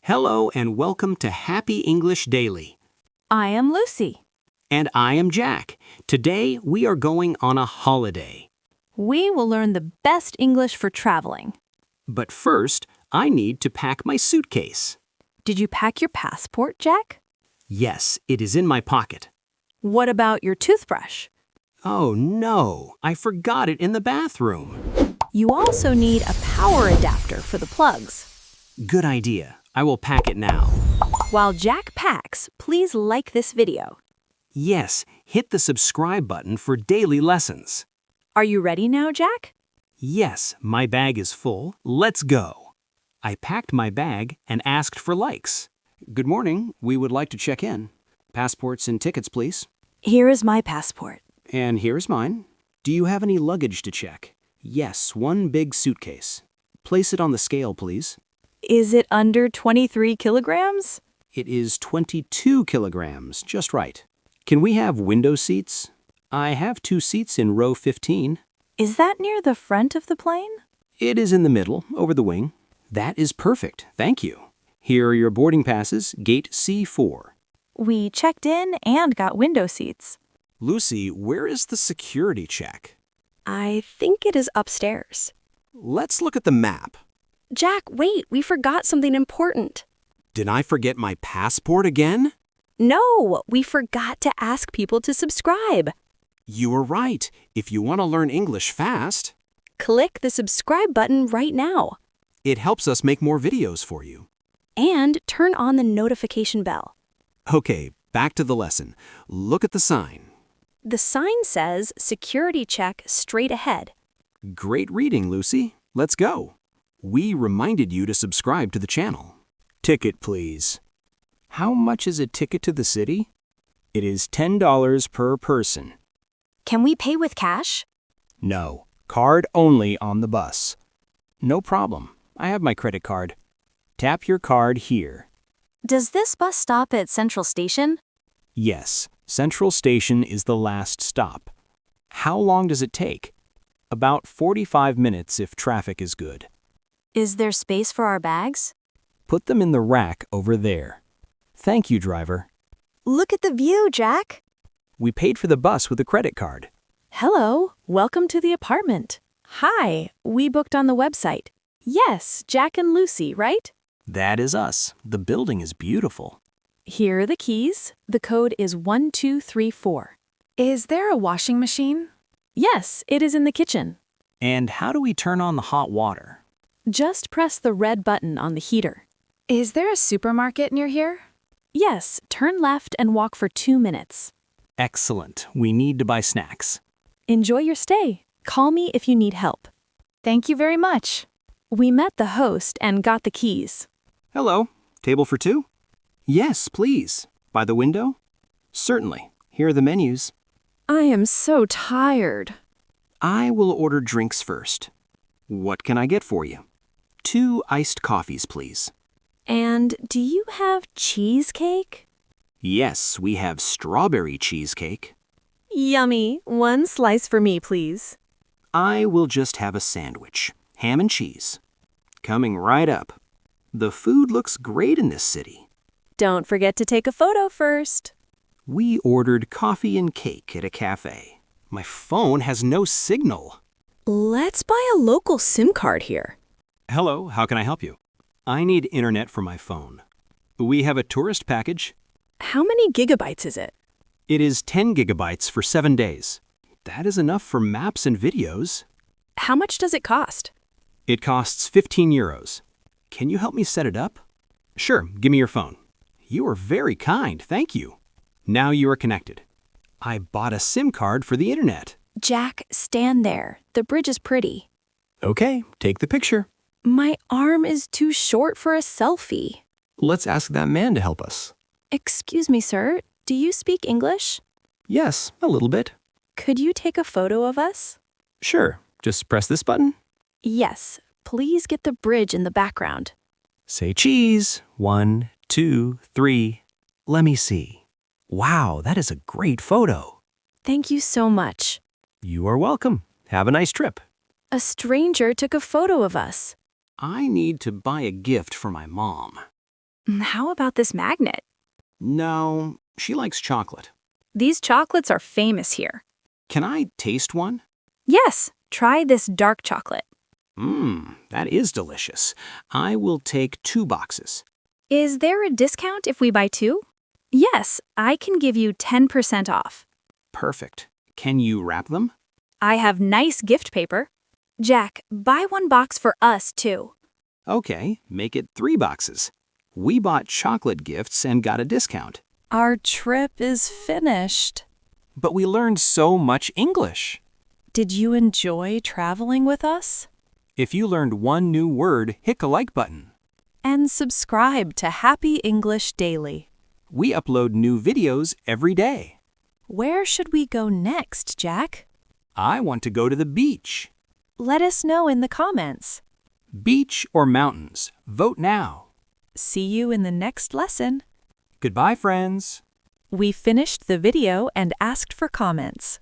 Hello and welcome to Happy English Daily. I am Lucy. And I am Jack. Today we are going on a holiday. We will learn the best English for traveling. But first, I need to pack my suitcase. Did you pack your passport, Jack? Yes, it is in my pocket. What about your toothbrush? Oh no, I forgot it in the bathroom. You also need a power adapter for the plugs. Good idea. I will pack it now. While Jack packs, please like this video. Yes, hit the subscribe button for daily lessons. Are you ready now, Jack? Yes, my bag is full. Let's go. I packed my bag and asked for likes. Good morning. We would like to check in. Passports and tickets, please. Here is my passport. And here is mine. Do you have any luggage to check? Yes, one big suitcase. Place it on the scale, please. Is it under 23 kilograms? It is 22 kilograms, just right. Can we have window seats? I have 2 seats in row 15. Is that near the front of the plane? It is in the middle, over the wing. That is perfect, thank you. Here are your boarding passes, gate C4. We checked in and got window seats. Lucy, where is the security check? I think it is upstairs. Let's look at the map. Jack, wait, we forgot something important. Did I forget my passport again? No, we forgot to ask people to subscribe. You were right. If you want to learn English fast, Click the subscribe button right now. it helps us make more videos for you. And turn on the notification bell. Okay, back to the lesson. Look at the sign. The sign says security check straight ahead. Great reading, Lucy. Let's go. We reminded you to subscribe to the channel. Ticket, please. How much is a ticket to the city? It is $10 per person. Can we pay with cash? No, card only on the bus. No problem. I have my credit card. Tap your card here. Does this bus stop at Central Station? Yes, Central Station is the last stop. How long does it take? About 45 minutes if traffic is good. Is there space for our bags? Put them in the rack over there. Thank you, driver. Look at the view, Jack. We paid for the bus with a credit card. Hello, welcome to the apartment. Hi, we booked on the website. Yes, Jack and Lucy, right? That is us. The building is beautiful. Here are the keys. The code is 1234. Is there a washing machine? Yes, it is in the kitchen. And how do we turn on the hot water? Just press the red button on the heater. Is there a supermarket near here? Yes, turn left and walk for 2 minutes. Excellent. We need to buy snacks. Enjoy your stay. Call me if you need help. Thank you very much. We met the host and got the keys. Hello. Table for 2? Yes, please. By the window? Certainly. Here are the menus. I am so tired. I will order drinks first. What can I get for you? 2 iced coffees, please. And do you have cheesecake? Yes, we have strawberry cheesecake. Yummy. 1 slice for me, please. I will just have a sandwich. Ham and cheese. Coming right up. The food looks great in this city. Don't forget to take a photo first. We ordered coffee and cake at a cafe. My phone has no signal. Let's buy a local SIM card here. Hello, how can I help you? I need internet for my phone. We have a tourist package. How many gigabytes is it? It is 10 gigabytes for 7 days. That is enough for maps and videos. How much does it cost? It costs 15 euros. Can you help me set it up? Sure, give me your phone. You are very kind, thank you. Now you are connected. I bought a SIM card for the internet. Jack, stand there. The bridge is pretty. Okay, take the picture. My arm is too short for a selfie. Let's ask that man to help us. Excuse me, sir. Do you speak English? Yes, a little bit. Could you take a photo of us? Sure, just press this button. Yes. Please get the bridge in the background. Say cheese. 1, 2, 3. Let me see. Wow, that is a great photo. Thank you so much. You are welcome. Have a nice trip. A stranger took a photo of us. I need to buy a gift for my mom. How about this magnet? No, she likes chocolate. These chocolates are famous here. Can I taste one? Yes, try this dark chocolate. That is delicious. I will take 2 boxes. Is there a discount if we buy 2? Yes, I can give you 10% off. Perfect. Can you wrap them? I have nice gift paper. Jack, buy 1 box for us too. Okay, make it 3 boxes. We bought chocolate gifts and got a discount. Our trip is finished. But we learned so much English. Did you enjoy traveling with us? If you learned one new word, hit a like button. And subscribe to Happy English Daily. We upload new videos every day. Where should we go next, Jack? I want to go to the beach. Let us know in the comments. Beach or mountains? Vote now. See you in the next lesson. Goodbye, friends. We finished the video and asked for comments.